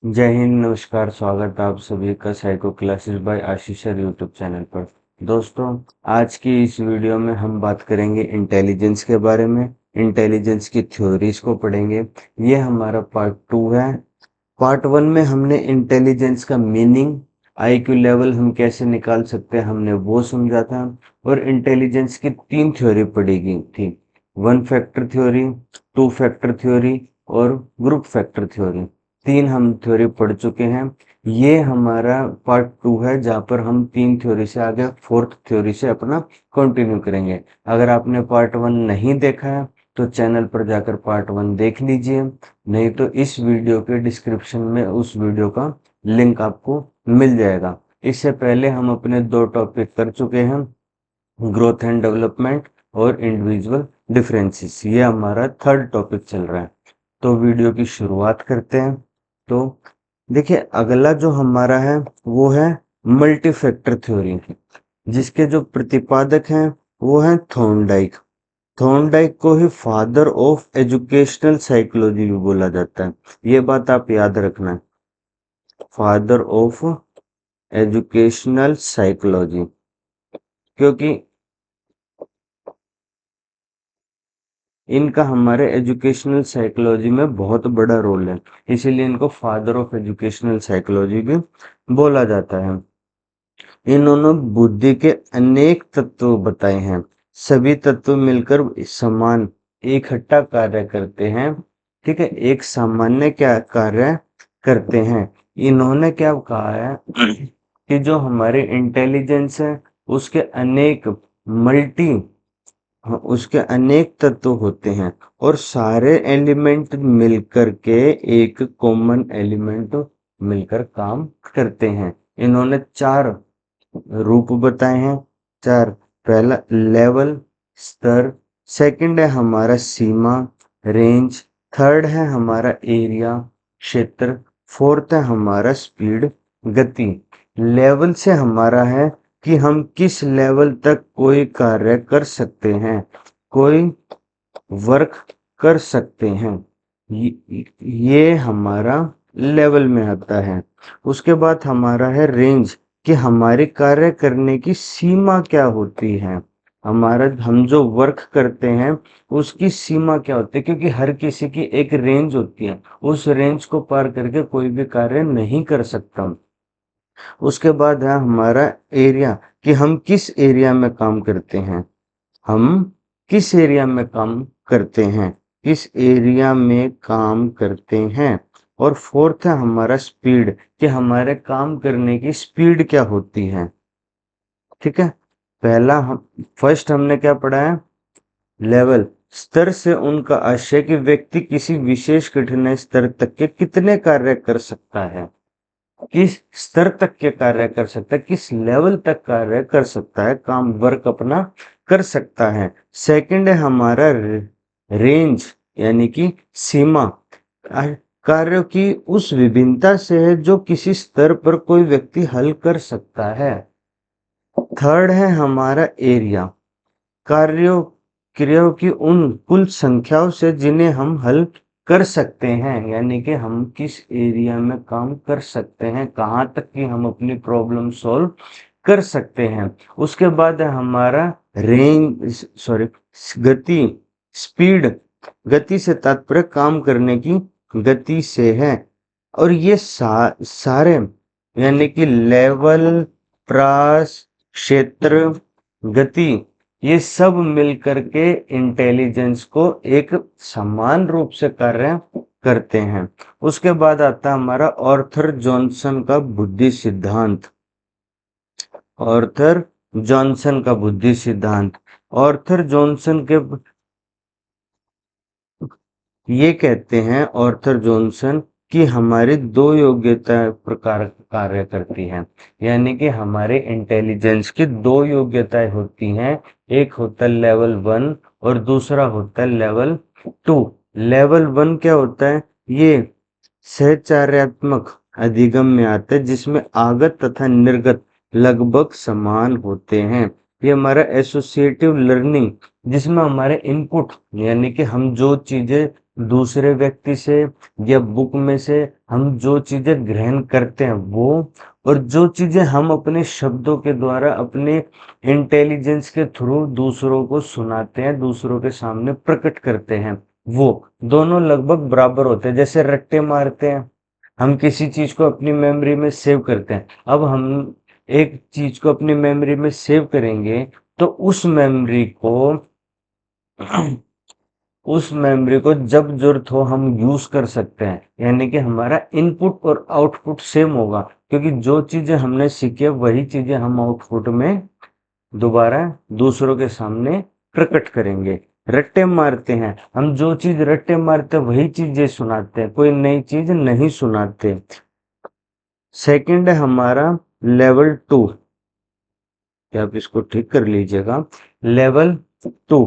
जय हिंद, नमस्कार। स्वागत है आप सभी का साइको क्लासेस बाय आशीष सर यूट्यूब चैनल पर। दोस्तों, आज की इस वीडियो में हम बात करेंगे इंटेलिजेंस के बारे में। इंटेलिजेंस की थ्योरीज को पढ़ेंगे। ये हमारा पार्ट 2 है। पार्ट 1 में हमने इंटेलिजेंस का मीनिंग, आईक्यू लेवल हम कैसे निकाल सकते हैं, हमने वो समझा था। और इंटेलिजेंस की 3 थ्योरी पढ़ी गई थी: 1 फैक्टर थ्योरी, 2 फैक्टर थ्योरी और ग्रुप फैक्टर थ्योरी। 3 हम थ्योरी पढ़ चुके हैं। ये हमारा पार्ट 2 है, जहाँ पर हम 3 थ्योरी से आगे 4th थ्योरी से अपना कंटिन्यू करेंगे। अगर आपने पार्ट 1 नहीं देखा है तो चैनल पर जाकर पार्ट 1 देख लीजिए, नहीं तो इस वीडियो के डिस्क्रिप्शन में उस वीडियो का लिंक आपको मिल जाएगा। इससे पहले हम अपने 2 टॉपिक कर चुके हैं, ग्रोथ एंड डेवलपमेंट और इंडिविजुअल डिफरेंसेस। ये हमारा 3rd टॉपिक चल रहा है। तो वीडियो की शुरुआत करते हैं। तो देखिए, अगला जो हमारा है वो है मल्टी फैक्टर थ्योरी, जिसके जो प्रतिपादक हैं वो हैं थॉर्नडाइक। थॉर्नडाइक को ही फादर ऑफ एजुकेशनल साइकोलॉजी भी बोला जाता है। ये बात आप याद रखना, फादर ऑफ एजुकेशनल साइकोलॉजी, क्योंकि इनका हमारे एजुकेशनल साइकोलॉजी में बहुत बड़ा रोल है, इसीलिए इनको फादर ऑफ एजुकेशनल साइकोलॉजी भी बोला जाता है। इन्होंने बुद्धि के अनेक तत्व बताए हैं। सभी तत्व मिलकर समान इकट्ठा कार्य करते हैं। ठीक है, एक सामान्य क्या कार्य करते हैं। इन्होंने क्या कहा है कि जो हमारे इंटेलिजेंस है उसके अनेक मल्टी उसके अनेक तत्व होते हैं और सारे एलिमेंट मिलकर के एक कॉमन एलिमेंट मिलकर काम करते हैं। इन्होंने 4 रूप बताए हैं, 4। पहला लेवल, स्तर। सेकंड है हमारा सीमा, रेंज। थर्ड है हमारा एरिया, क्षेत्र। फोर्थ है हमारा स्पीड, गति। लेवल से हमारा है कि हम किस लेवल तक कोई कार्य कर सकते हैं, कोई वर्क कर सकते हैं। ये हमारा लेवल में आता है। उसके बाद हमारा है रेंज, कि हमारे कार्य करने की सीमा क्या होती है। हम जो वर्क करते हैं उसकी सीमा क्या होती है, क्योंकि हर किसी की एक रेंज होती है। उस रेंज को पार करके कोई भी कार्य नहीं कर सकता। उसके बाद है हमारा एरिया, कि हम किस एरिया में काम करते हैं, हम किस एरिया में काम करते हैं, किस एरिया में काम करते हैं। और फोर्थ है हमारा स्पीड, कि हमारे काम करने की स्पीड क्या होती है। ठीक है, पहला हम फर्स्ट हमने क्या पढ़ा है, लेवल। स्तर से उनका आशय कि व्यक्ति किसी विशेष कठिनाई स्तर तक के कितने कार्य कर सकता है, किस स्तर तक के कार्य कर सकता है, किस लेवल तक कार्य कर सकता है, काम वर्क अपना कर सकता है। सेकंड है हमारा रेंज, यानी कि सीमा। कार्यों की उस विभिन्नता से है जो किसी स्तर पर कोई व्यक्ति हल कर सकता है। थर्ड है हमारा एरिया, कार्यों क्रियाओं की उन कुल संख्याओं से जिन्हें हम हल कर सकते हैं, यानी कि हम किस एरिया में काम कर सकते हैं, कहाँ तक कि हम अपनी प्रॉब्लम सॉल्व कर सकते हैं। उसके बाद है हमारा गति, स्पीड। गति से तात्पर्य काम करने की गति से है। और ये सारे, यानी कि लेवल, प्रास, क्षेत्र, गति, ये सब मिलकर के इंटेलिजेंस को एक समान रूप से कार्य करते हैं। उसके बाद आता है हमारा ऑर्थर जॉनसन का बुद्धि सिद्धांत। ऑर्थर जॉनसन का बुद्धि सिद्धांत। ऑर्थर जॉनसन के ये कहते हैं ऑर्थर जॉनसन कि हमारी 2 योग्यता प्रकार कार्य करती हैं, यानी कि हमारे इंटेलिजेंस की 2 योग्यताएं होती हैं। एक होता है लेवल 1 और दूसरा होता है लेवल 2। लेवल 1 क्या होता है, ये सहचार्यात्मक अधिगम में आता है, जिसमें आगत तथा निर्गत लगभग समान होते हैं। ये हमारा एसोसिएटिव लर्निंग, जिसमें हमारे इनपुट, यानी कि हम जो चीजें दूसरे व्यक्ति से या बुक में से हम जो चीजें ग्रहण करते हैं वो, और जो चीजें हम अपने शब्दों के द्वारा अपने इंटेलिजेंस के थ्रू दूसरों को सुनाते हैं, दूसरों के सामने प्रकट करते हैं, वो दोनों लगभग बराबर होते हैं। जैसे रट्टे मारते हैं, हम किसी चीज को अपनी मेमोरी में सेव करते हैं। अब हम एक चीज को अपनी मेमोरी में सेव करेंगे तो उस मेमोरी को जब जरूरत हो हम यूज कर सकते हैं, यानी कि हमारा इनपुट और आउटपुट सेम होगा, क्योंकि जो चीजें हमने सीखी है वही चीजें हम आउटपुट में दोबारा दूसरों के सामने प्रकट करेंगे। रट्टे मारते हैं, हम जो चीज रट्टे मारते हैं वही चीजें सुनाते हैं, कोई नई चीज नहीं सुनाते। सेकंड है हमारा लेवल 2, कि आप इसको ठीक कर लीजिएगा। लेवल 2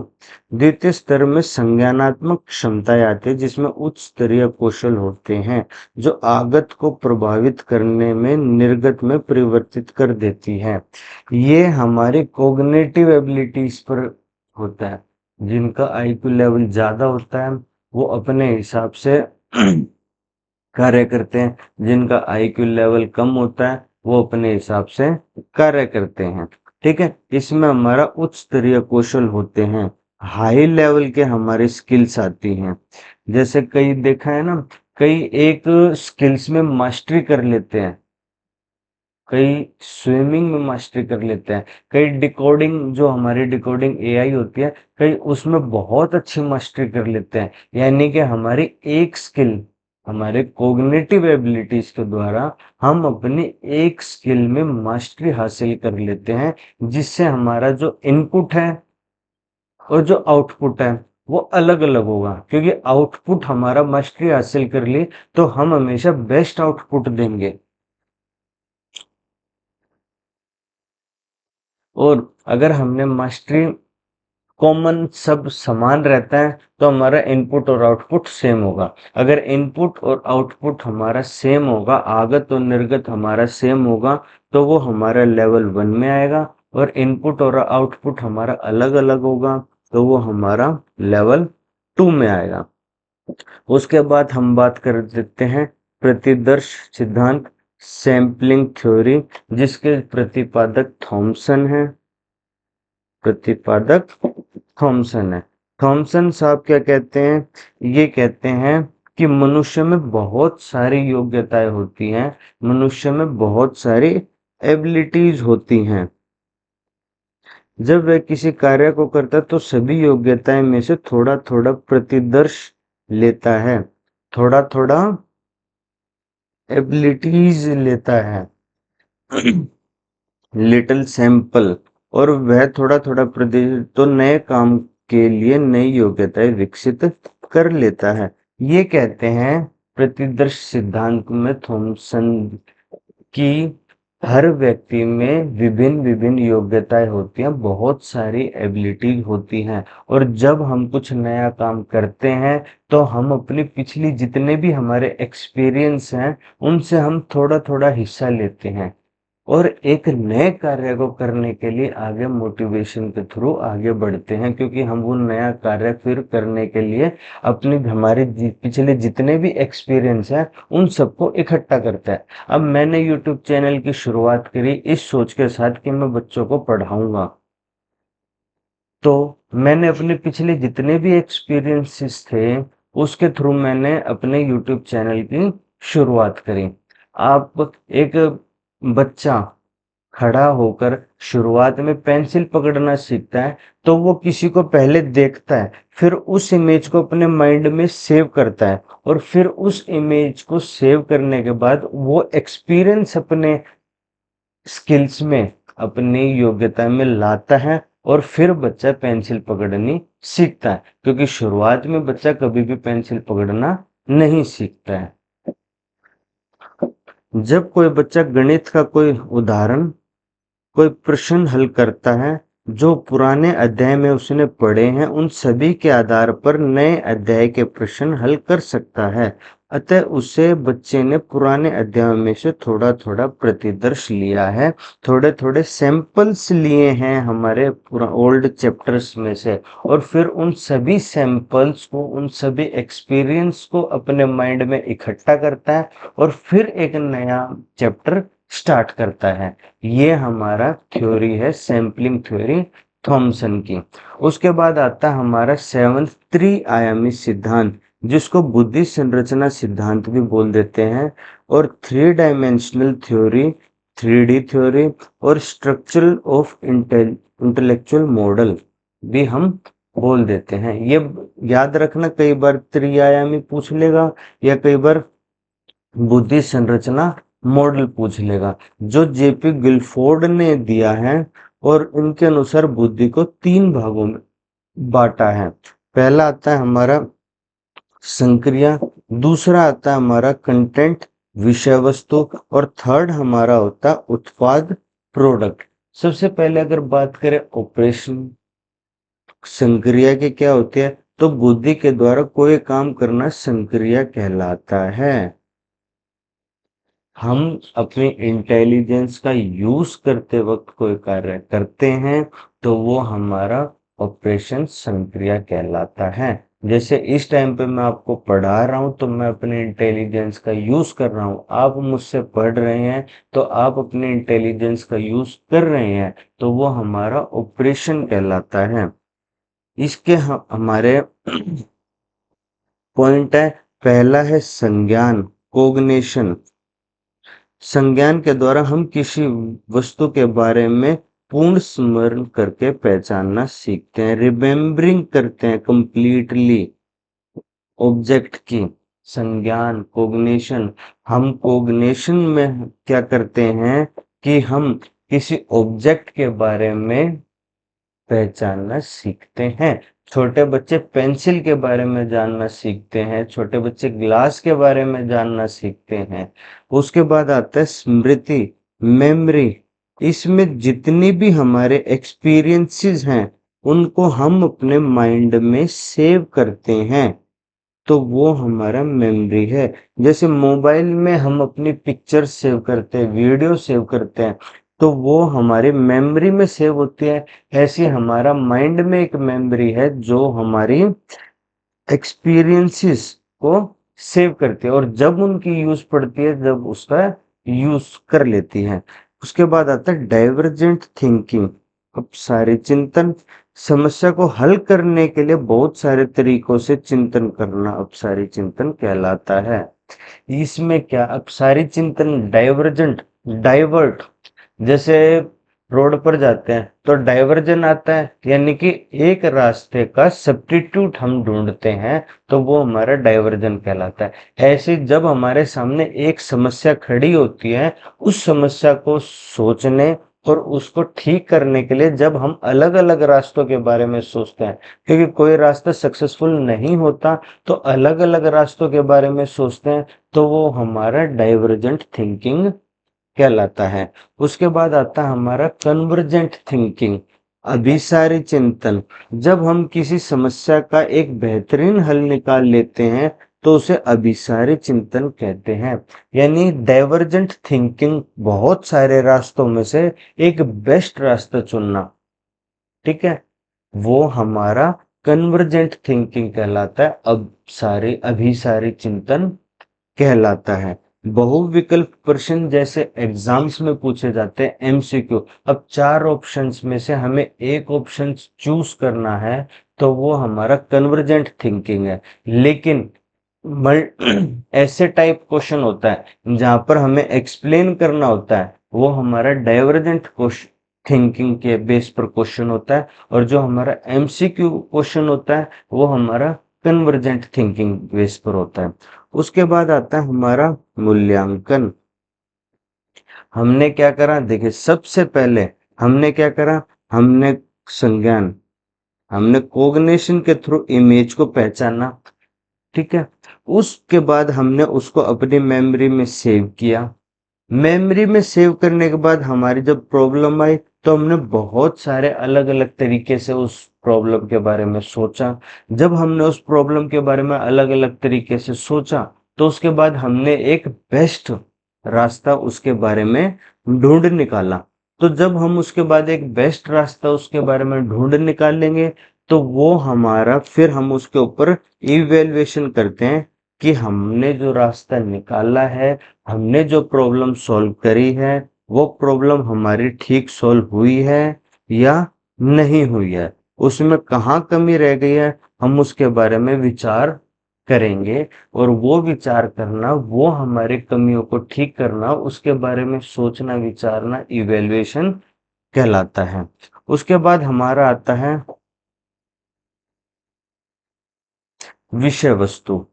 द्वितीय स्तर में संज्ञानात्मक क्षमताएं आती है, जिसमें उच्च स्तरीय कौशल होते हैं जो आगत को प्रभावित करने में निर्गत में परिवर्तित कर देती है। ये हमारे कॉग्निटिव एबिलिटीज पर होता है। जिनका आईक्यू लेवल ज्यादा होता है वो अपने हिसाब से कार्य करते हैं, जिनका आईक्यू लेवल कम होता है वो अपने हिसाब से कार्य करते हैं। ठीक है, इसमें हमारा उच्च स्तरीय कौशल होते हैं, हाई लेवल के हमारी स्किल्स आती हैं। जैसे कई देखा है ना, कई एक स्किल्स में मास्टरी कर लेते हैं, कई स्विमिंग में मास्टरी कर लेते हैं, कई डिकोडिंग, जो हमारी डिकोडिंग एआई होती है, कई उसमें बहुत अच्छी मास्टरी कर लेते हैं। यानी कि हमारी एक स्किल, हमारे कॉग्निटिव एबिलिटीज के द्वारा हम अपनी एक स्किल में मास्टरी हासिल कर लेते हैं, जिससे हमारा जो इनपुट है और जो आउटपुट है वो अलग अलग होगा। क्योंकि आउटपुट हमारा मास्टरी हासिल कर ली तो हम हमेशा बेस्ट आउटपुट देंगे, और अगर हमने मास्टरी कॉमन सब समान रहता है तो हमारा इनपुट और आउटपुट सेम होगा। अगर इनपुट और आउटपुट हमारा सेम होगा, आगत और निर्गत हमारा सेम होगा, तो वो हमारा लेवल 1 में आएगा। और इनपुट और आउटपुट हमारा अलग अलग होगा तो वो हमारा लेवल 2 में आएगा। उसके बाद हम बात कर देते हैं प्रतिदर्श सिद्धांत, सैम्पलिंग थ्योरी, जिसके प्रतिपादक थॉमसन है। प्रतिपादक थॉमसन है। थॉमसन साहब क्या कहते हैं? ये कहते हैं कि मनुष्य में बहुत सारी योग्यताएं होती हैं, मनुष्य में बहुत सारी एबिलिटीज होती हैं। जब वह किसी कार्य को करता है तो सभी योग्यताएं में से थोड़ा थोड़ा प्रतिदर्श लेता है, थोड़ा थोड़ा एबिलिटीज लेता है, लिटिल सैंपल, और वह थोड़ा थोड़ा प्रदेश तो नए काम के लिए नई योग्यताएं विकसित कर लेता है। ये कहते हैं प्रतिदर्श सिद्धांत में थॉमसन की हर व्यक्ति में विभिन्न विभिन्न योग्यताएं होती हैं, बहुत सारी एबिलिटी होती हैं, और जब हम कुछ नया काम करते हैं तो हम अपनी पिछली जितने भी हमारे एक्सपीरियंस हैं उनसे हम थोड़ा थोड़ा हिस्सा लेते हैं, और एक नए कार्य को करने के लिए आगे मोटिवेशन के थ्रू आगे बढ़ते हैं, क्योंकि हम वो नया कार्य फिर करने के लिए अपनी हमारे पिछले जितने भी एक्सपीरियंस है उन सबको इकट्ठा करता है। अब मैंने यूट्यूब चैनल की शुरुआत करी इस सोच के साथ कि मैं बच्चों को पढ़ाऊंगा, तो मैंने अपने पिछले जितने भी एक्सपीरियंसेस थे उसके थ्रू मैंने अपने यूट्यूब चैनल की शुरुआत करी। आप एक बच्चा खड़ा होकर शुरुआत में पेंसिल पकड़ना सीखता है तो वो किसी को पहले देखता है, फिर उस इमेज को अपने माइंड में सेव करता है, और फिर उस इमेज को सेव करने के बाद वो एक्सपीरियंस अपने स्किल्स में, अपनी योग्यता में लाता है, और फिर बच्चा पेंसिल पकड़नी सीखता है। क्योंकि शुरुआत में बच्चा कभी भी पेंसिल पकड़ना नहीं सीखता है। जब कोई बच्चा गणित का कोई उदाहरण, कोई प्रश्न हल करता है जो पुराने अध्याय में उसने पढ़े हैं, उन सभी के आधार पर नए अध्याय के प्रश्न हल कर सकता है। अतः उसे बच्चे ने पुराने अध्यायों में से थोड़ा थोड़ा प्रतिदर्श लिया है, थोड़े थोड़े सैंपल्स लिए हैं हमारे पूरा ओल्ड चैप्टर्स में से, और फिर उन सभी सैंपल्स को, उन सभी एक्सपीरियंस को अपने माइंड में इकट्ठा करता है और फिर एक नया चैप्टर स्टार्ट करता है। ये हमारा थ्योरी है, सैम्पलिंग थ्योरी थॉमसन की। उसके बाद आता है हमारा सेवंथ त्रिआयामी सिद्धांत, जिसको बुद्धि संरचना सिद्धांत भी बोल देते हैं, और three dimensional theory, 3D theory, और स्ट्रक्चरल ऑफ इंटेलेक्चुअल मॉडल भी हम बोल देते हैं। ये याद रखना, कई बार त्रिआयामी पूछ लेगा या कई बार बुद्धि संरचना मॉडल पूछ लेगा, जो जेपी गिलफोर्ड ने दिया है, और इनके अनुसार बुद्धि को 3 भागों में बांटा है। पहला आता है हमारा संक्रिया, दूसरा आता है हमारा कंटेंट, विषय वस्तु, और थर्ड हमारा होता है उत्पाद, प्रोडक्ट। सबसे पहले अगर बात करें ऑपरेशन संक्रिया की क्या होती है, तो बुद्धि के द्वारा कोई काम करना संक्रिया कहलाता है। हम अपनी इंटेलिजेंस का यूज करते वक्त कोई कार्य करते हैं तो वो हमारा ऑपरेशन संक्रिया कहलाता है। जैसे इस टाइम पे मैं आपको पढ़ा रहा हूं तो मैं अपने इंटेलिजेंस का यूज कर रहा हूं, आप मुझसे पढ़ रहे हैं तो आप अपने इंटेलिजेंस का यूज कर रहे हैं, तो वो हमारा ऑपरेशन कहलाता है। इसके हमारे पॉइंट है, पहला है संज्ञान, कोग्निशन। संज्ञान के द्वारा हम किसी वस्तु के बारे में पूर्ण स्मरण करके पहचानना सीखते हैं, रिमेम्बरिंग करते हैं कंप्लीटली ऑब्जेक्ट की। संज्ञान, कोग्निशन, हम कोग्निशन में क्या करते हैं कि हम किसी ऑब्जेक्ट के बारे में पहचानना सीखते हैं। छोटे बच्चे पेंसिल के बारे में जानना सीखते हैं, छोटे बच्चे ग्लास के बारे में जानना सीखते हैं। उसके बाद आता है स्मृति, मेमोरी। इसमें जितनी भी हमारे एक्सपीरियंसेस हैं उनको हम अपने माइंड में सेव करते हैं, तो वो हमारा मेमोरी है। जैसे मोबाइल में हम अपनी पिक्चर सेव करते हैं, वीडियो सेव करते हैं, तो वो हमारी मेमोरी में सेव होती है। ऐसे हमारा माइंड में एक मेमोरी है जो हमारी एक्सपीरियंसेस को सेव करती है, और जब उनकी यूज पड़ती है, जब उसका यूज कर लेती है। उसके बाद आता है डाइवर्जेंट थिंकिंग, अब सारे चिंतन। समस्या को हल करने के लिए बहुत सारे तरीकों से चिंतन करना अपसारी चिंतन कहलाता है। इसमें क्या अपसारी चिंतन डाइवर्जेंट, डाइवर्ट, जैसे रोड पर जाते हैं तो डाइवर्जन आता है, यानी कि एक रास्ते का सब्स्टिट्यूट हम ढूंढते हैं, तो वो हमारा डाइवर्जन कहलाता है। ऐसे जब हमारे सामने एक समस्या खड़ी होती है, उस समस्या को सोचने और उसको ठीक करने के लिए जब हम अलग अलग रास्तों के बारे में सोचते हैं, क्योंकि कोई रास्ता सक्सेसफुल नहीं होता, तो अलग अलग रास्तों के बारे में सोचते हैं, तो वो हमारा डाइवर्जेंट थिंकिंग कहलाता है। उसके बाद आता है हमारा कन्वर्जेंट थिंकिंग, अभिसारी चिंतन। जब हम किसी समस्या का एक बेहतरीन हल निकाल लेते हैं तो उसे अभिसारी चिंतन कहते हैं। यानी डाइवर्जेंट थिंकिंग, बहुत सारे रास्तों में से एक बेस्ट रास्ता चुनना, ठीक है, वो हमारा कन्वर्जेंट थिंकिंग कहलाता है, अब सारे अभिसारी चिंतन कहलाता है। बहुविकल्प प्रश्न जैसे एग्जाम्स में पूछे जाते हैं, एमसीक्यू, अब 4 ऑप्शंस में से हमें एक ऑप्शन चूज करना है, तो वो हमारा कन्वर्जेंट थिंकिंग है। लेकिन ऐसे टाइप क्वेश्चन होता है जहां पर हमें एक्सप्लेन करना होता है, वो हमारा डाइवर्जेंट थिंकिंग के बेस पर क्वेश्चन होता है, और जो हमारा एमसीक्यू क्वेश्चन होता है वो हमारा कन्वर्जेंट थिंकिंग बेस पर होता है। उसके बाद आता है हमारा मूल्यांकन। हमने क्या करा, देखिए सबसे पहले हमने क्या करा, हमने संज्ञान, हमने कोग्निशन के थ्रू इमेज को पहचाना, ठीक है। उसके बाद हमने उसको अपनी मेमोरी में सेव किया। मेमोरी में सेव करने के बाद हमारी जब प्रॉब्लम आई तो हमने बहुत सारे अलग अलग तरीके से उस प्रॉब्लम के बारे में सोचा। जब हमने उस प्रॉब्लम के बारे में अलग अलग तरीके से सोचा तो उसके बाद हमने एक बेस्ट रास्ता उसके बारे में ढूंढ निकाला। तो जब हम उसके बाद एक बेस्ट रास्ता उसके बारे में ढूंढ निकालेंगे, तो वो हमारा फिर हम उसके ऊपर इवैल्यूएशन करते हैं कि हमने जो रास्ता निकाला है, हमने जो प्रॉब्लम सॉल्व करी है, वो प्रॉब्लम हमारी ठीक सॉल्व हुई है या नहीं हुई है, उसमें कहाँ कमी रह गई है, हम उसके बारे में विचार करेंगे। और वो विचार करना, वो हमारी कमियों को ठीक करना, उसके बारे में सोचना विचारना इवैल्यूएशन कहलाता है। उसके बाद हमारा आता है विषय वस्तु,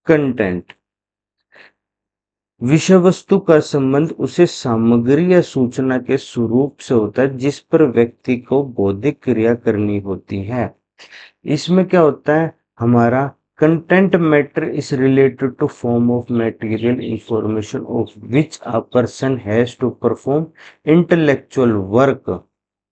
कंटेंट। विषय वस्तु का संबंध उसे सामग्री या सूचना के स्वरूप से होता है जिस पर व्यक्ति को बौद्धिक क्रिया करनी होती है। इसमें क्या होता है, हमारा content matter is related to form of material information of which a person has to perform intellectual work.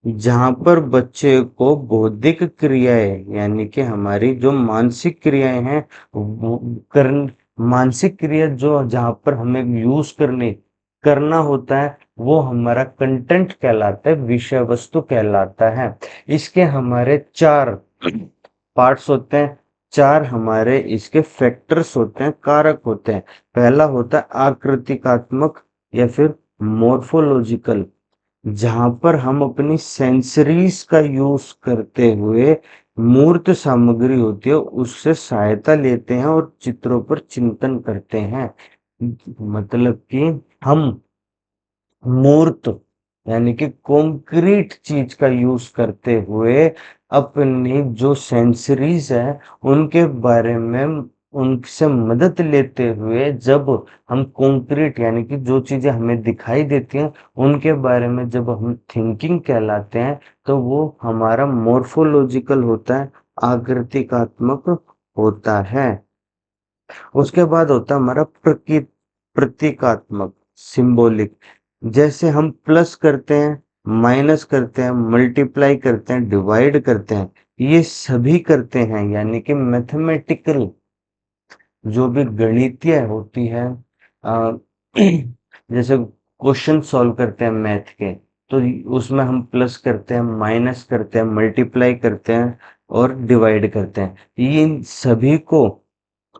जहाँ पर बच्चे को बौद्धिक क्रियाएं यानी कि हमारी जो मानसिक क्रियाएं हैं, वो मानसिक क्रिया जो जहाँ पर हमें यूज करना होता है, वो हमारा कंटेंट कहलाता है, विषय वस्तु कहलाता है। इसके हमारे चार पार्ट्स होते हैं, चार हमारे इसके फैक्टर्स होते हैं, कारक होते हैं। पहला होता है आकृतिकात्मक या फिर मोर्फोलॉजिकल, जहां पर हम अपनी सेंसरीज का यूज करते हुए मूर्त सामग्री होती है उससे सहायता लेते हैं और चित्रों पर चिंतन करते हैं। मतलब कि हम मूर्त यानी कि कॉन्क्रीट चीज का यूज करते हुए अपनी जो सेंसरीज है उनके बारे में उनसे मदद लेते हुए जब हम कॉन्क्रीट यानी कि जो चीजें हमें दिखाई देती हैं उनके बारे में जब हम थिंकिंग कहलाते हैं, तो वो हमारा मोर्फोलॉजिकल होता है, आकृतिकात्मक होता है। उसके बाद होता है हमारा प्रतीकात्मक, सिंबॉलिक। जैसे हम प्लस करते हैं, माइनस करते हैं, मल्टीप्लाई करते हैं, डिवाइड करते हैं, ये सभी करते हैं यानी कि मैथमेटिकल जो भी गणितीय होती है, अ, जैसे क्वेश्चन सॉल्व करते हैं मैथ के, तो उसमें हम प्लस करते हैं, माइनस करते हैं, मल्टीप्लाई करते हैं और डिवाइड करते हैं। इन सभी को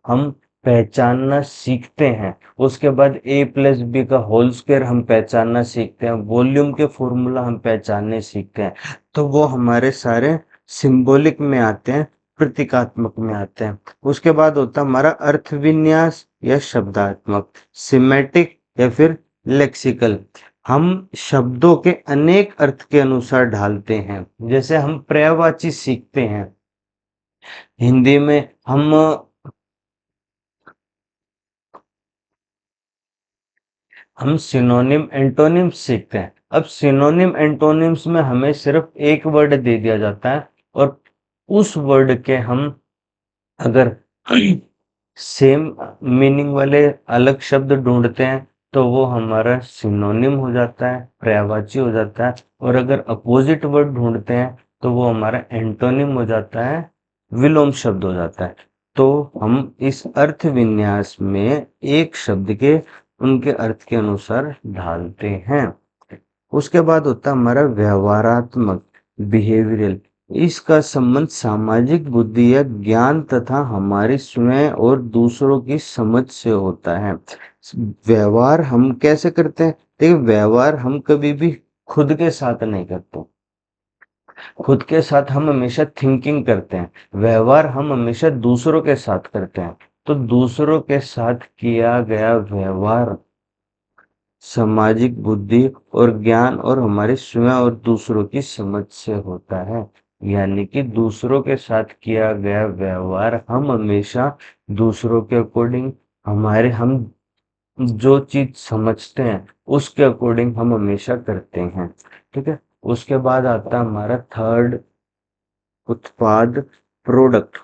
हम पहचानना सीखते हैं। उसके बाद ए प्लस बी का होल स्क्वायर हम पहचानना सीखते हैं, वॉल्यूम के फॉर्मूला हम पहचानने सीखते हैं। तो वो हमारे सारे सिंबॉलिक में आते हैं, प्रतीकात्मक में आते हैं। उसके बाद होता है हमारा अर्थ विन्यास या शब्दात्मक, सिमेटिक या फिर लेक्सिकल। हम शब्दों के अनेक अर्थ के अनुसार ढालते हैं। जैसे हम पर्यायवाची सीखते हैं, हिंदी में हम सिनोनिम एंटोनिम्स सीखते हैं। अब सिनोनिम एंटोनिम्स में हमें सिर्फ एक वर्ड दे दिया जाता है और उस वर्ड के हम अगर सेम मीनिंग वाले अलग शब्द ढूंढते हैं तो वो हमारा सिनोनिम हो जाता है, पर्यायवाची हो जाता है। और अगर अपोजिट वर्ड ढूंढते हैं तो वो हमारा एंटोनिम हो जाता है, विलोम शब्द हो जाता है। तो हम इस अर्थ विन्यास में एक शब्द के उनके अर्थ के अनुसार ढालते हैं। उसके बाद होता है हमारा व्यवहारात्मक, बिहेवियरल। इसका संबंध सामाजिक बुद्धि या ज्ञान तथा हमारी स्वयं और दूसरों की समझ से होता है। व्यवहार हम कैसे करते हैं, देखिए व्यवहार हम कभी भी खुद के साथ नहीं करते, खुद के साथ हम हमेशा थिंकिंग करते हैं। व्यवहार हम हमेशा दूसरों के साथ करते हैं। तो दूसरों के साथ किया गया व्यवहार सामाजिक बुद्धि और ज्ञान और हमारे स्वयं और दूसरों की समझ से होता है। यानी कि दूसरों के साथ किया गया व्यवहार हम हमेशा दूसरों के अकॉर्डिंग, हमारे हम जो चीज समझते हैं उसके अकॉर्डिंग हम हमेशा करते हैं। ठीक है। उसके बाद आता है हमारा थर्ड, उत्पाद, प्रोडक्ट।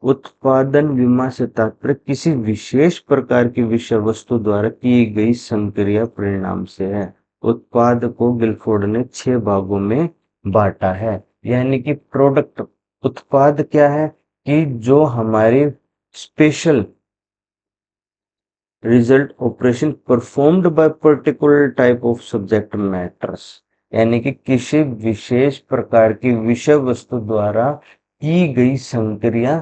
उत्पादन विमा से तात्पर्य किसी विशेष प्रकार की विषय वस्तु द्वारा की गई संक्रिया परिणाम से है। उत्पाद को गिलफोर्ड ने 6 भागों में बांटा है। यानी कि प्रोडक्ट, उत्पाद क्या है कि जो हमारी special result operation performed by particular type of subject matters, यानी कि किसी विशेष प्रकार की विषय वस्तु द्वारा की गई संक्रिया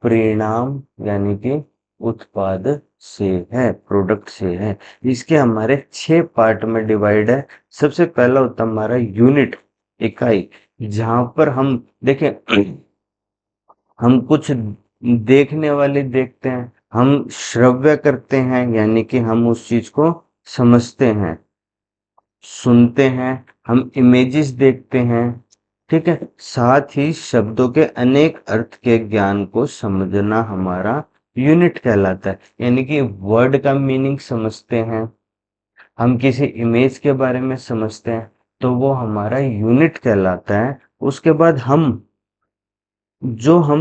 परिणाम यानी कि उत्पाद से है, प्रोडक्ट से है। इसके हमारे 6 पार्ट में डिवाइड है। सबसे पहला होता है हमारा यूनिट, इकाई, जहां पर हम देखें हम कुछ देखने वाले देखते हैं, हम श्रव्य करते हैं यानी कि हम उस चीज को समझते हैं, सुनते हैं, हम इमेजेस देखते हैं, ठीक है। साथ ही शब्दों के अनेक अर्थ के ज्ञान को समझना हमारा यूनिट कहलाता है, यानी कि वर्ड का मीनिंग समझते हैं, हम किसी इमेज के बारे में समझते हैं, तो वो हमारा यूनिट कहलाता है। उसके बाद हम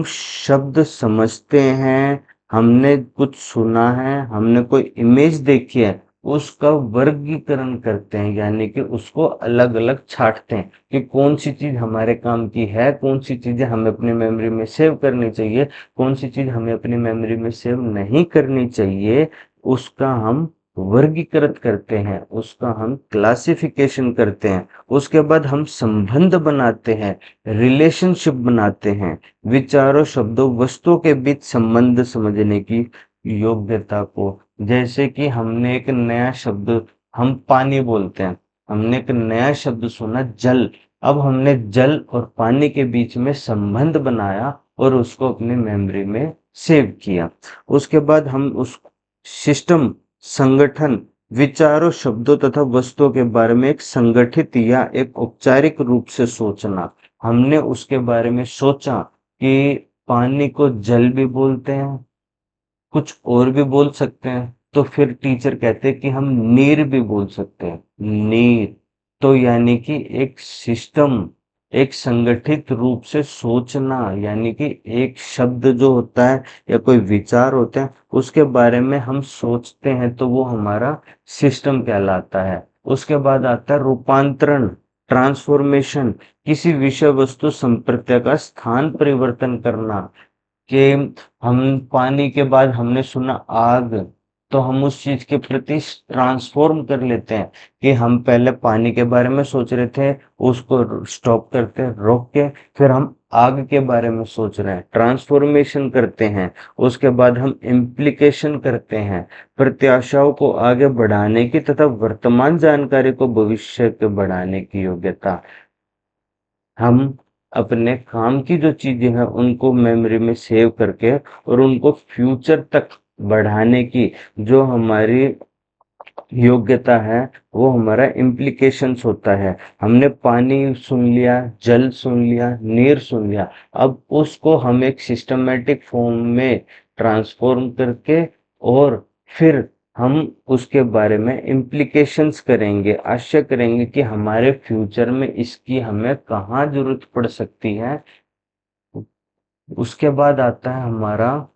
शब्द समझते हैं, हमने कुछ सुना है, हमने कोई इमेज देखी है, उसका वर्गीकरण करते हैं, यानी कि उसको अलग-अलग छाँटते हैं कि कौन सी चीज़ हमारे काम की है, कौन सी चीज़ें हमें अपनी मेमोरी में सेव करनी चाहिए, कौन सी चीज़ हमें अपनी मेमोरी में सेव नहीं करनी चाहिए, उसका हम वर्गीकृत करते हैं, उसका हम क्लासिफिकेशन करते हैं। उसके बाद हम संबंध बनाते हैं, रिलेशनशिप बनाते हैं, विचारों, शब्दों, वस्तुओं के बीच संबंध समझने की योग्यता को। जैसे कि हमने एक नया शब्द, हम पानी बोलते हैं, हमने एक नया शब्द सुना जल, अब हमने जल और पानी के बीच में संबंध बनाया और उसको अपनी मेमोरी में सेव किया। उसके बाद हम उस सिस्टम, संगठन, विचारों, शब्दों तथा वस्तुओं के बारे में एक संगठित या एक औपचारिक रूप से सोचना। हमने उसके बारे में सोचा कि पानी को जल भी बोलते हैं, कुछ और भी बोल सकते हैं, तो फिर टीचर कहते हैं कि हम नीर भी बोल सकते हैं, नीर। तो यानी कि एक सिस्टम, एक संगठित रूप से सोचना, यानी कि एक शब्द जो होता है या कोई विचार होते हैं, उसके बारे में हम सोचते हैं, तो वो हमारा सिस्टम कहलाता है। उसके बाद आता है रूपांतरण, ट्रांसफॉर्मेशन, किसी विषय वस्तु संप्रत्य का स्थान परिवर्तन करना, कि हम पानी के बाद हमने सुना आग, तो हम उस चीज के प्रति ट्रांसफॉर्म कर लेते हैं कि हम पहले पानी के बारे में सोच रहे थे, उसको स्टॉप करते हैं, रोक के, फिर हम आग के बारे में सोच रहे हैं, ट्रांसफॉर्मेशन करते हैं। उसके बाद हम इम्प्लीकेशन करते हैं, प्रत्याशाओं को आगे बढ़ाने की तथा वर्तमान जानकारी को भविष्य के बढ़ाने की योग्यता। हम अपने काम की जो चीजें हैं उनको मेमोरी में सेव करके और उनको फ्यूचर तक बढ़ाने की जो हमारी योग्यता है, वो हमारा इम्प्लीकेशंस होता है। हमने पानी सुन लिया, जल सुन लिया, नीर सुन लिया, अब उसको हम एक सिस्टमैटिक फॉर्म में ट्रांसफॉर्म करके और फिर हम उसके बारे में इम्प्लीकेशंस करेंगे, आशय करेंगे कि हमारे फ्यूचर में इसकी हमें कहाँ जरूरत पड़ सकती है। उसके बाद आता है हमारा,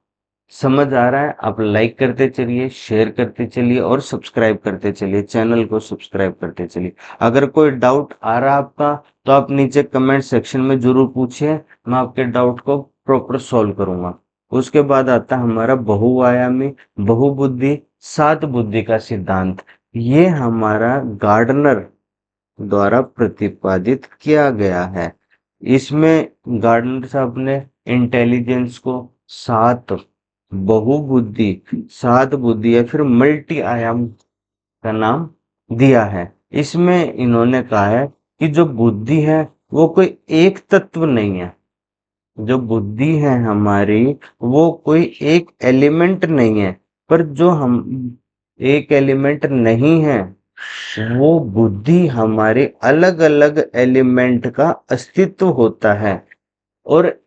समझ आ रहा है? आप लाइक करते चलिए, शेयर करते चलिए और सब्सक्राइब करते चलिए, चैनल को सब्सक्राइब करते चलिए। अगर कोई डाउट आ रहा है आपका, तो आप नीचे कमेंट सेक्शन में जरूर पूछिए, मैं आपके डाउट को प्रॉपर सॉल्व करूंगा। उसके बाद आता है हमारा बहुआयामी, बहुबुद्धि, सात बुद्धि का सिद्धांत। ये हमारा गार्डनर द्वारा प्रतिपादित किया गया है। इसमें गार्डनर साहब ने इंटेलिजेंस को सात, बहुबुद्धि, सात बुद्धि या फिर मल्टी आयाम का नाम दिया है। इसमें इन्होंने कहा है कि जो बुद्धि है वो कोई एक तत्व नहीं है, जो बुद्धि है हमारी वो कोई एक एलिमेंट नहीं है, पर जो हम एक एलिमेंट नहीं है, वो बुद्धि हमारे अलग अलग एलिमेंट का अस्तित्व होता है। और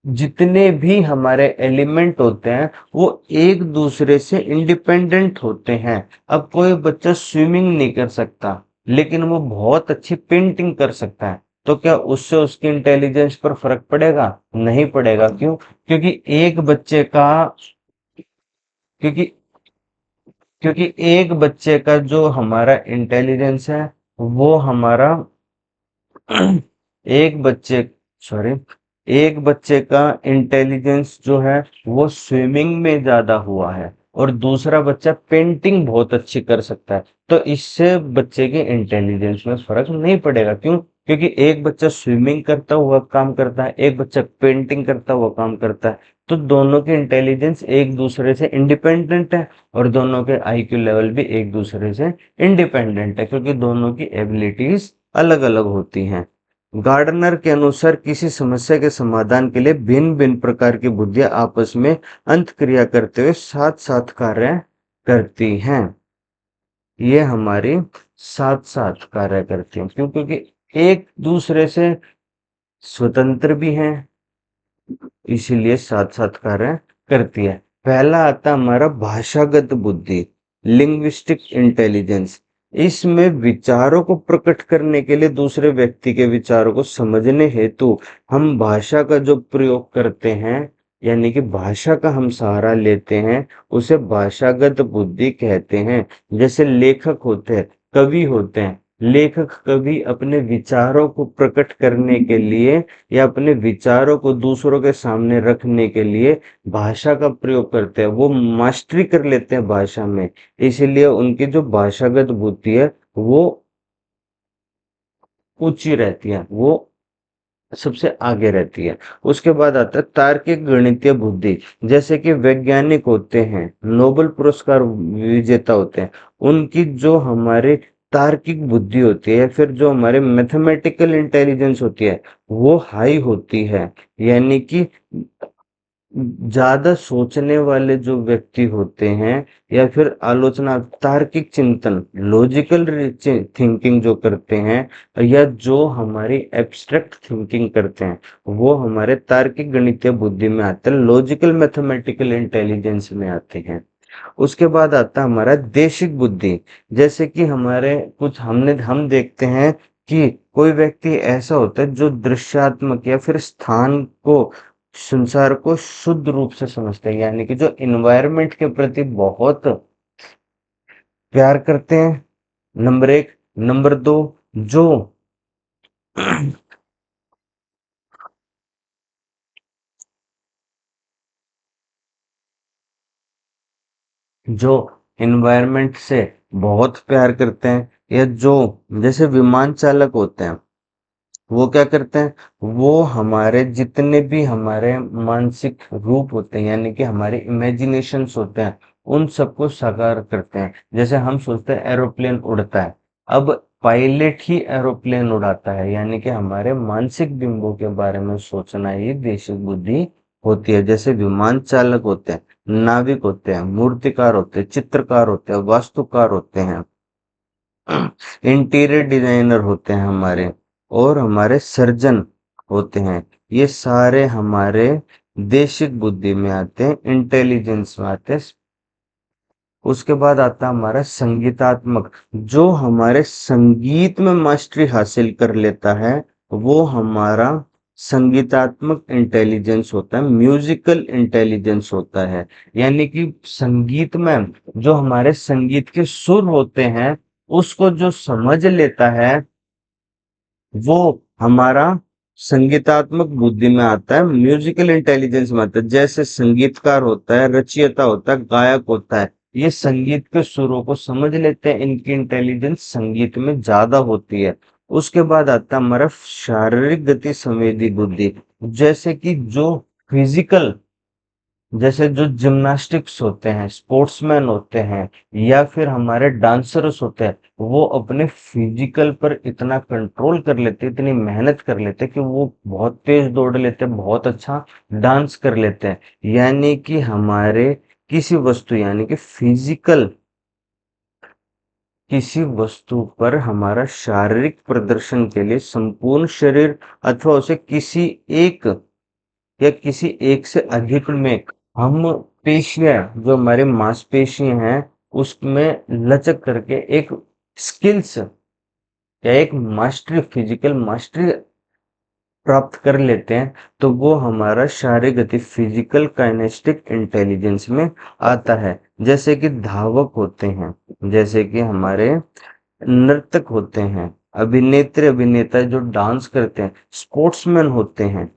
जितने भी हमारे एलिमेंट होते हैं वो एक दूसरे से इंडिपेंडेंट होते हैं। अब कोई बच्चा स्विमिंग नहीं कर सकता लेकिन वो बहुत अच्छी पेंटिंग कर सकता है, तो क्या उससे उसकी इंटेलिजेंस पर फर्क पड़ेगा? नहीं पड़ेगा। क्यों? क्योंकि एक बच्चे का क्योंकि क्योंकि एक बच्चे का जो हमारा इंटेलिजेंस है वो हमारा एक बच्चे सॉरी एक बच्चे का इंटेलिजेंस जो है वो स्विमिंग में ज़्यादा हुआ है और दूसरा बच्चा पेंटिंग बहुत अच्छी कर सकता है, तो इससे बच्चे के इंटेलिजेंस में फ़र्क नहीं पड़ेगा। क्यों? क्योंकि एक बच्चा स्विमिंग करता हुआ काम करता है, एक बच्चा पेंटिंग करता हुआ काम करता है, तो दोनों के इंटेलिजेंस एक दूसरे से इंडिपेंडेंट है और दोनों के आईक्यू लेवल भी एक दूसरे से इंडिपेंडेंट है, क्योंकि दोनों की एबिलिटीज़ अलग-अलग होती हैं। गार्डनर के अनुसार किसी समस्या के समाधान के लिए भिन्न-भिन्न प्रकार की बुद्धियाँ आपस में अंतःक्रिया करते हुए साथ-साथ कार्य करती हैं। ये हमारी साथ-साथ कार्य करती हैं। क्यों? क्योंकि एक दूसरे से स्वतंत्र भी हैं, इसीलिए साथ-साथ कार्य करती है। पहला आता है हमारा भाषागत बुद्धि, लिंग्विस्टिक इंटेलिजेंस। इसमें विचारों को प्रकट करने के लिए दूसरे व्यक्ति के विचारों को समझने हेतु हम भाषा का जो प्रयोग करते हैं, यानी कि भाषा का हम सहारा लेते हैं, उसे भाषागत बुद्धि कहते हैं। जैसे लेखक होते हैं, कवि होते हैं। लेखक कवि अपने विचारों को प्रकट करने के लिए या अपने विचारों को दूसरों के सामने रखने के लिए भाषा का प्रयोग करते हैं, वो मास्टरी कर लेते हैं भाषा में, इसीलिए उनकी जो भाषागत बुद्धि है वो ऊंची रहती है, वो सबसे आगे रहती है। उसके बाद आता है तार्किक गणितीय बुद्धि। जैसे कि वैज्ञानिक होते हैं, नोबेल पुरस्कार विजेता होते हैं, उनकी जो हमारे तार्किक बुद्धि होती है, फिर जो हमारे मैथमेटिकल इंटेलिजेंस होती है, वो हाई होती है। यानी कि ज्यादा सोचने वाले जो व्यक्ति होते हैं या फिर आलोचना तार्किक चिंतन लॉजिकल थिंकिंग जो करते हैं या जो हमारी एब्स्ट्रैक्ट थिंकिंग करते हैं, वो हमारे तार्किक गणितीय बुद्धि में आते हैं, लॉजिकल मैथमेटिकल इंटेलिजेंस में आते हैं। उसके बाद आता है हमारा देशिक बुद्धि। जैसे कि हमारे कुछ हम देखते हैं कि कोई व्यक्ति ऐसा होता है जो दृश्यात्मक या फिर स्थान को संसार को शुद्ध रूप से समझते हैं, यानी कि जो इन्वायरमेंट के प्रति बहुत प्यार करते हैं, नंबर एक। नंबर दो, जो जो इन्वायरमेंट से बहुत प्यार करते हैं, या जो जैसे विमान चालक होते हैं, वो क्या करते हैं, वो हमारे जितने भी हमारे मानसिक रूप होते हैं, यानी कि हमारे इमेजिनेशंस होते हैं, उन सबको साकार करते हैं। जैसे हम सोचते हैं एरोप्लेन उड़ता है, अब पायलट ही एरोप्लेन उड़ाता है, यानी कि हमारे मानसिक बिंबों के बारे में सोचना ही देशिक बुद्धि होती है। जैसे विमान चालक होते हैं, नाविक होते हैं, मूर्तिकार होते हैं, चित्रकार होते हैं, वास्तुकार होते हैं, इंटीरियर डिजाइनर होते हैं हमारे, और हमारे सर्जन होते हैं। ये सारे हमारे देशिक बुद्धि में आते हैं, इंटेलिजेंस में आते हैं। उसके बाद आता है हमारा संगीतात्मक। जो हमारे संगीत में मास्टरी हासिल कर लेता है, वो हमारा संगीतात्मक इंटेलिजेंस होता है, म्यूजिकल इंटेलिजेंस होता है। यानी कि संगीत में जो हमारे संगीत के सुर होते हैं, उसको जो समझ लेता है, वो हमारा संगीतात्मक बुद्धि में आता है, म्यूजिकल इंटेलिजेंस में आता है। जैसे संगीतकार होता है, रचयिता होता है, गायक होता है, ये संगीत के सुरों को समझ लेते हैं, इनकी इंटेलिजेंस संगीत में ज्यादा होती है। उसके बाद आता है हमारा शारीरिक गति संवेदी बुद्धि। जैसे कि जो फिजिकल, जैसे जो जिम्नास्टिक्स होते हैं, स्पोर्ट्समैन होते हैं, या फिर हमारे डांसर्स होते हैं, वो अपने फिजिकल पर इतना कंट्रोल कर लेते हैं, इतनी मेहनत कर लेते हैं कि वो बहुत तेज दौड़ लेते हैं, बहुत अच्छा डांस कर लेते हैं। यानी कि हमारे किसी वस्तु, यानी कि फिजिकल किसी वस्तु पर हमारा शारीरिक प्रदर्शन के लिए संपूर्ण शरीर अथवा उसे किसी एक या किसी एक से अधिक में हम पेशियां, जो हमारी मांसपेशियां हैं, उसमें लचक करके एक स्किल्स या एक मास्टरी, फिजिकल मास्टरी प्राप्त कर लेते हैं, तो वो हमारा शारीरिक गति फिजिकल काइनेस्टिक इंटेलिजेंस में आता है। जैसे कि धावक होते हैं, जैसे कि हमारे नर्तक होते हैं, अभिनेत्री अभिनेता जो डांस करते हैं, स्पोर्ट्समैन होते हैं,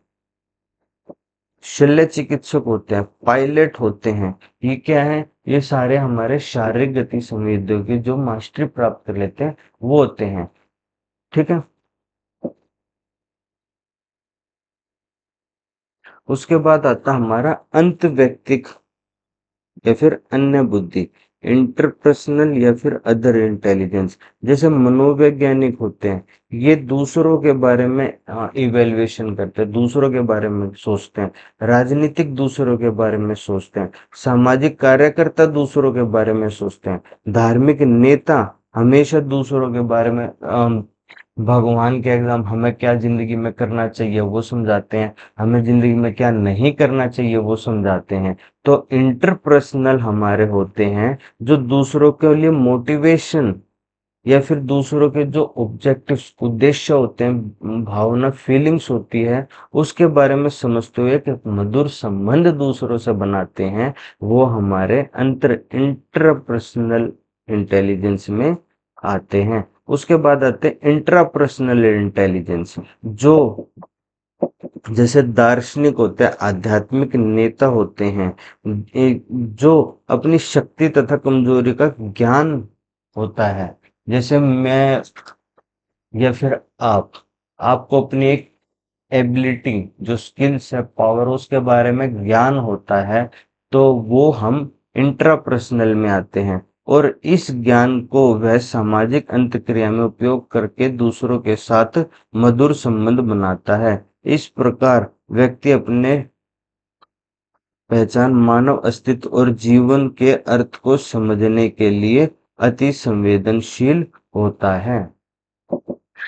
शल्य चिकित्सक होते हैं, पायलट होते हैं। ये क्या है? ये सारे हमारे शारीरिक गति संवेदियों की जो मास्टरी प्राप्त कर लेते हैं वो होते हैं। ठीक है। उसके बाद आता हमारा अंत व्यक्तिक या फिर अन्य बुद्धि, इंटरपर्सनल या फिर अदर इंटेलिजेंस। जैसे मनोवैज्ञानिक होते हैं, ये दूसरों के बारे में इवेल्युएशन करते हैं, दूसरों के बारे में सोचते हैं। राजनीतिक दूसरों के बारे में सोचते हैं। सामाजिक कार्यकर्ता दूसरों के बारे में सोचते हैं। धार्मिक नेता हमेशा दूसरों के बारे में भगवान के एग्जाम हमें क्या जिंदगी में करना चाहिए वो समझाते हैं, हमें जिंदगी में क्या नहीं करना चाहिए वो समझाते हैं। तो इंटरपर्सनल हमारे होते हैं जो दूसरों के लिए मोटिवेशन या फिर दूसरों के जो ऑब्जेक्टिव्स उद्देश्य होते हैं, भावना फीलिंग्स होती है, उसके बारे में समझते हुए कि मधुर संबंध दूसरों से बनाते हैं, वो हमारे इंटरपर्सनल इंटेलिजेंस में आते हैं। उसके बाद आते हैं इंट्रापर्सनल इंटेलिजेंस, जो जैसे दार्शनिक होते हैं, आध्यात्मिक नेता होते हैं, जो अपनी शक्ति तथा कमजोरी का ज्ञान होता है। जैसे मैं या फिर आपको अपनी एक एबिलिटी, जो स्किल्स है, पावर, उसके बारे में ज्ञान होता है, तो वो हम इंट्रापर्सनल में आते हैं। और इस ज्ञान को वह सामाजिक अंतक्रिया में उपयोग करके दूसरों के साथ मधुर संबंध बनाता है। इस प्रकार व्यक्ति अपने पहचान, मानव अस्तित्व और जीवन के अर्थ को समझने के लिए अति संवेदनशील होता है।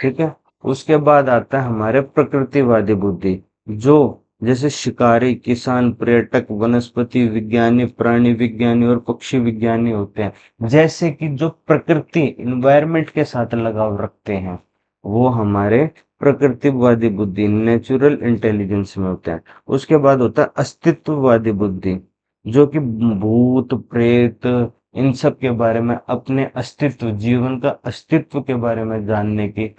ठीक है। उसके बाद आता है हमारे प्रकृतिवादी बुद्धि, जो जैसे शिकारी, किसान, पर्यटक, वनस्पति विज्ञानी, प्राणी विज्ञानी और पक्षी विज्ञानी होते हैं। जैसे कि जो प्रकृति इन्वायरमेंट के साथ लगाव रखते हैं, वो हमारे प्रकृतिवादी बुद्धि, नेचुरल इंटेलिजेंस में होते हैं। उसके बाद होता है अस्तित्ववादी बुद्धि, जो कि भूत प्रेत इन सब के बारे में, अपने अस्तित्व, जीवन का अस्तित्व के बारे में जानने की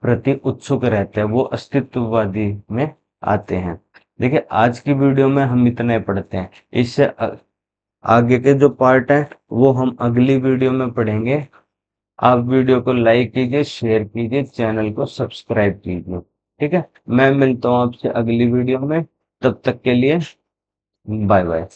प्रति उत्सुक रहते हैं, वो अस्तित्ववादी में आते हैं। देखिए, आज की वीडियो में हम इतना ही पढ़ते हैं। इससे आगे के जो पार्ट है वो हम अगली वीडियो में पढ़ेंगे। आप वीडियो को लाइक कीजिए, शेयर कीजिए, चैनल को सब्सक्राइब कीजिए। ठीक है। मैं मिलता हूँ आपसे अगली वीडियो में। तब तक के लिए बाय बाय।